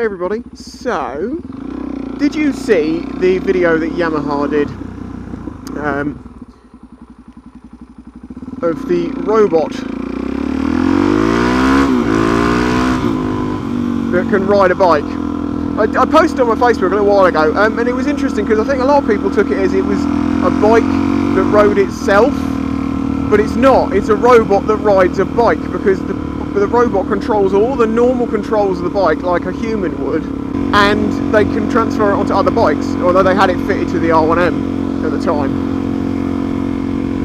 everybody. So, did you see the video that Yamaha did of the robot that can ride a bike? I posted on my Facebook a little while ago, and it was interesting because I think a lot of people took it as it was a bike that rode itself, but it's not. It's a robot that rides a bike, because the robot controls all the normal controls of the bike like a human would, and they can transfer it onto other bikes, although they had it fitted to the R1M at the time.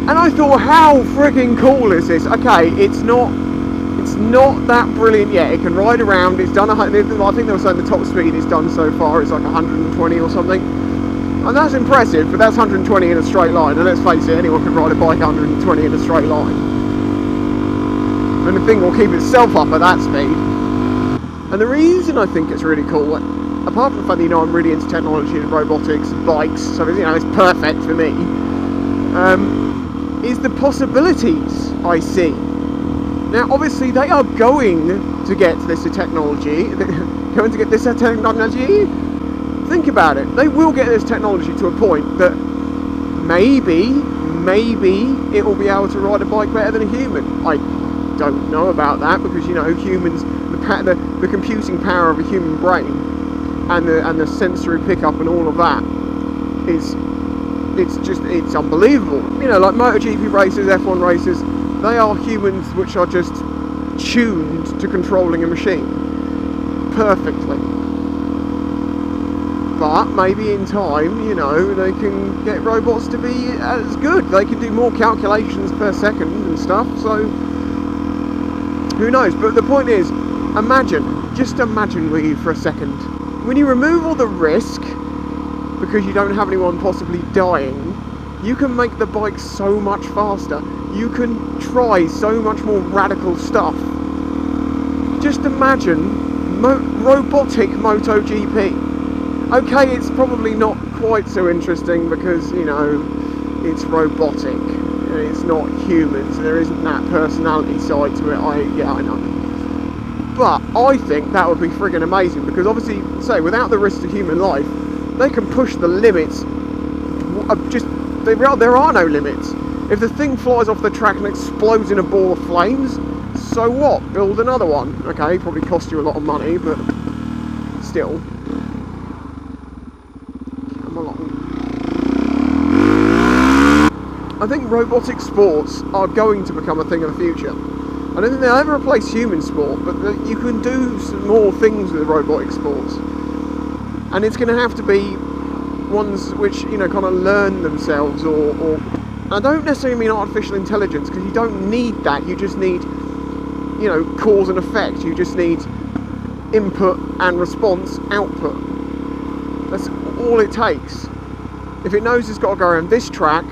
And I thought, how frigging cool is this? Okay, it's not that brilliant yet. It can ride around. It's done, I think they were saying the top speed it's done so far is like 120 or something. And that's impressive, but that's 120 in a straight line. And let's face it, anyone can ride a bike 120 in a straight line. And the thing will keep itself up at that speed. And the reason I think it's really cool, apart from the fact that, I'm really into technology and robotics and bikes, so it's perfect for me, is the possibilities I see. Now, obviously, they are going to get this technology. Think about it. They will get this technology to a point that maybe it will be able to ride a bike better than a human. I don't know about that, because humans, the computing power of a human brain and the sensory pickup and all of that it's unbelievable. Like MotoGP racers, F1 racers, they are humans which are just tuned to controlling a machine perfectly. But maybe in time, they can get robots to be as good. They can do more calculations per second and stuff, so who knows? But the point is, just imagine with you for a second, when you remove all the risk, because you don't have anyone possibly dying, you can make the bike so much faster. You can try so much more radical stuff. Just imagine robotic MotoGP. Okay, it's probably not quite so interesting because, it's robotic. It's not human, so there isn't that personality side to it. I know. But I think that would be friggin' amazing, because obviously, without the risk to human life, they can push the limits. There are no limits. If the thing flies off the track and explodes in a ball of flames, so what? Build another one. Okay, probably cost you a lot of money, but still. Come along. I think robotic sports are going to become a thing of the future. I don't think they'll ever replace human sport, but you can do some more things with robotic sports. And it's going to have to be ones which, kind of learn themselves, or I don't necessarily mean artificial intelligence, because you don't need that. You just need, cause and effect. You just need input and response, output. That's all it takes. If it knows it's got to go around this track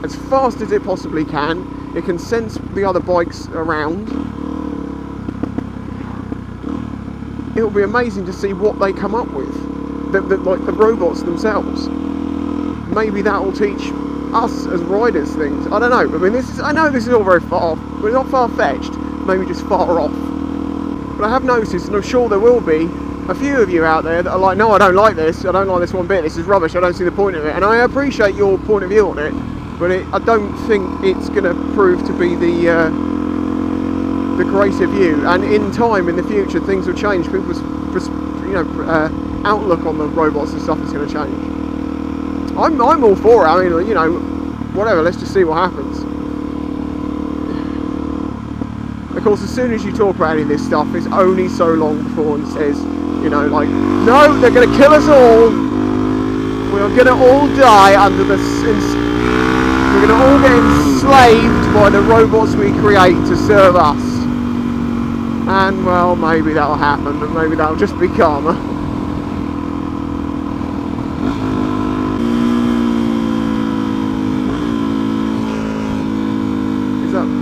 as fast as it possibly can, it can sense the other bikes around. It'll be amazing to see what they come up with. Like the robots themselves. Maybe that will teach us as riders things. I don't know. I mean, I know this is all very far, but it's not far-fetched. Maybe just far off. But I have noticed, and I'm sure there will be a few of you out there that are like, no, I don't like this. I don't like this one bit. This is rubbish. I don't see the point of it. And I appreciate your point of view on it, but I don't think it's going to prove to be the greater view. And in time, in the future, things will change. People's outlook on the robots and stuff is going to change. I'm all for it. I mean, whatever, let's just see what happens. Of course, as soon as you talk about any of this stuff, it's only so long before it says, like, no, they're going to kill us all. We're going to all die under the... We're going to all get enslaved by the robots we create to serve us. And, well, maybe that'll happen, but maybe that'll just be karma.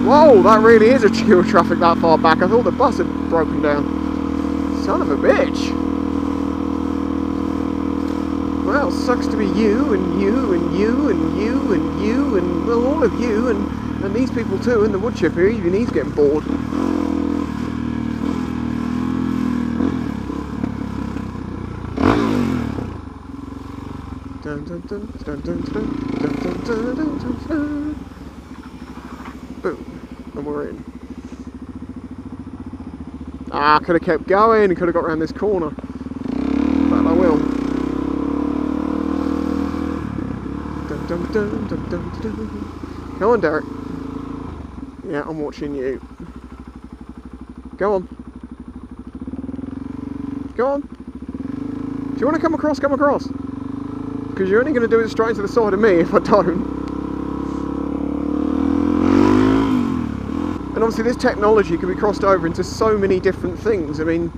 Whoa, that really is a queue of traffic that far back. I thought the bus had broken down. Son of a bitch. Well, sucks to be you, and you, and you, and you, and you, and, well, all of you, and these people too, and the wood chipper, even he's getting bored. Boom, and we're in. Ah, I could have kept going and could have got around this corner, but I will. Come on, Derek. Yeah, I'm watching you. Go on. Go on. Do you want to come across? Come across. Because you're only going to do it straight into the side of me if I don't. And obviously this technology can be crossed over into so many different things. I mean,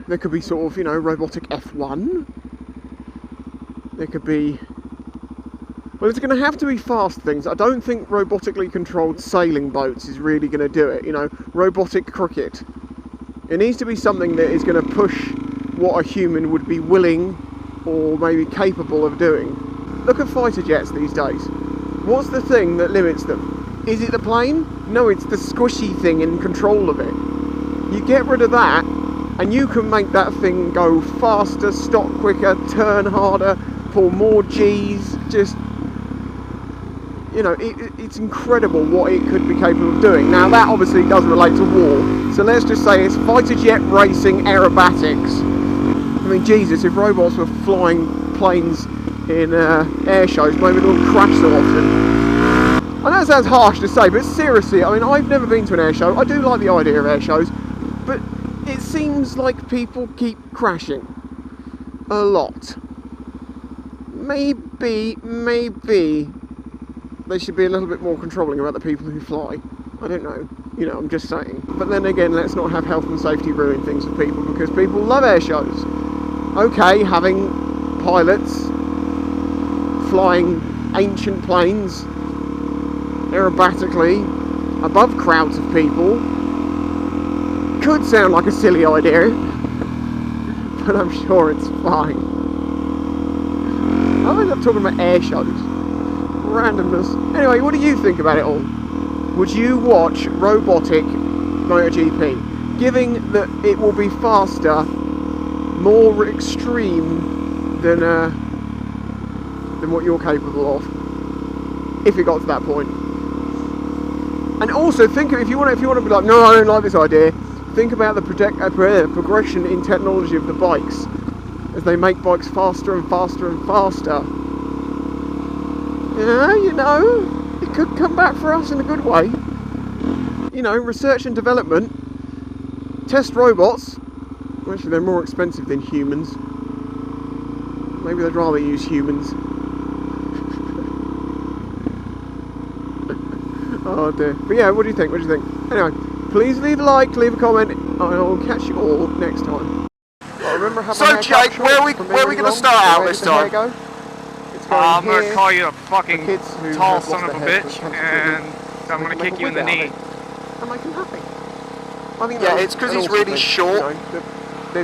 there could be sort of, you know, robotic F1. There could be... Well, it's going to have to be fast things. I don't think robotically controlled sailing boats is really going to do it. You know, robotic cricket. It needs to be something that is going to push what a human would be willing or maybe capable of doing. Look at fighter jets these days. What's the thing that limits them? Is it the plane? No, it's the squishy thing in control of it. You get rid of that and you can make that thing go faster, stop quicker, turn harder, pull more G's, just... You know, it's incredible what it could be capable of doing. Now that obviously does relate to war, so let's just say it's fighter jet racing aerobatics. I mean, Jesus, if robots were flying planes in air shows, maybe they wouldn't crash so often. I know it sounds harsh to say, but seriously, I mean, I've never been to an air show. I do like the idea of air shows, but it seems like people keep crashing a lot. Maybe they should be a little bit more controlling about the people who fly. I don't know, you know, I'm just saying. But then again, let's not have health and safety ruin things for people, because people love air shows. Okay, having pilots flying ancient planes aerobatically above crowds of people could sound like a silly idea, but I'm sure it's fine. I end up talking about air shows. Randomness. Anyway, what do you think about it all? Would you watch Robotic MotoGP, given that it will be faster, more extreme than what you're capable of, if it got to that point? And also think of, if you want to be like, no, I don't like this idea, think about the progression in technology of the bikes as they make bikes faster and faster and faster. Yeah, you know, it could come back for us in a good way. You know, research and development, test robots. Actually, they're more expensive than humans. Maybe they'd rather use humans. Oh dear. But yeah, what do you think? What do you think? Anyway, please leave a like, leave a comment, and I'll catch you all next time. So Jake, where are we going to start out this time? I'm going to call you a fucking tall son of a bitch, and I'm going to kick you in the knee. And make him happy. I think yeah, it's because he's really short. You know,